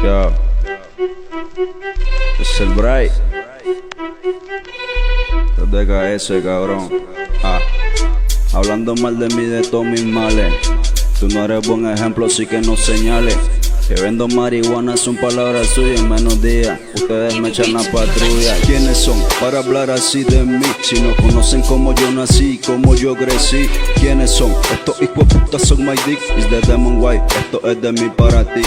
Yo, es el Bright. DKS, cabrón. Hablando mal de mí, de todos mis males. Tú no eres buen ejemplo, así que no señales. Que vendo marihuana son palabras suyas en menos días. Ustedes me echan la patrulla. ¿Quiénes son para hablar así de mí? Si no conocen cómo yo nací, cómo yo crecí. ¿Quiénes son? Estos hijos de puta son my dick. Is the demon white, esto es de mí para ti.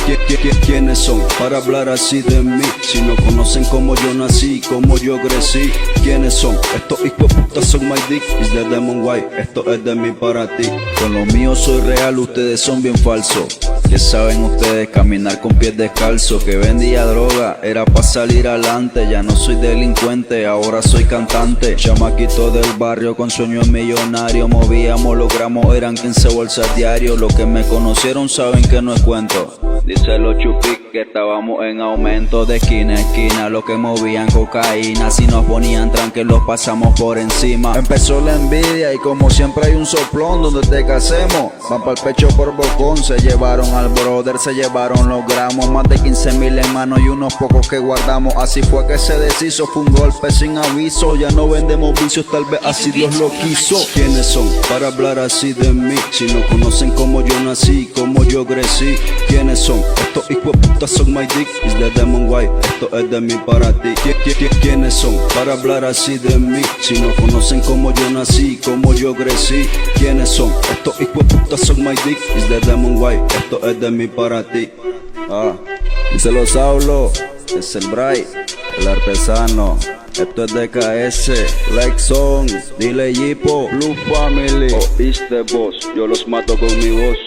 ¿Quiénes son para hablar así de mí? Si no conocen cómo yo nací, cómo yo crecí. ¿Quiénes son? Estos hijos de puta son my dick. Is the demon white, esto es de mí para ti. Con lo mío soy real, ustedes son bien falsos. ¿Qué saben ustedes? Caminar con pies descalzos. Que vendía droga, era pa' salir adelante. Ya no soy delincuente, ahora soy cantante. Chamaquito del barrio con sueños millonarios. Movíamos los gramos, eran 15 bolsas diario. Los que me conocieron saben que no es cuento. Dice los chupis que estábamos en aumento. De esquina a esquina, los que movían cocaína. Si nos ponían tranques los pasamos por encima. Empezó la envidia y como siempre hay un soplón. Donde te casemos, van pa'l pecho por bocón. Se llevaron al brother, se llevaron los gramos. Más de 15,000 en mano y unos pocos que guardamos. Así fue que se deshizo, fue un golpe sin aviso. Ya no vendemos vicios, tal vez así Dios lo quiso. ¿Quiénes son para hablar así de mí? Si no conocen cómo yo nací, cómo yo crecí. ¿Quiénes son? Estos hijos de puta son my dick. Is the demon white, esto es de mí para ti. ¿Quiénes son para hablar así de mí? Si no conocen cómo yo nací, cómo yo crecí. ¿Quiénes son? Estos hijos de puta son my dick. Is the demon white, esto es de mí para ti. Y se los hablo, es el Bright, el artesano. Esto es DKS, Like Song, dile Yipo, Blue Family. Oíste vos, yo los mato con mi voz.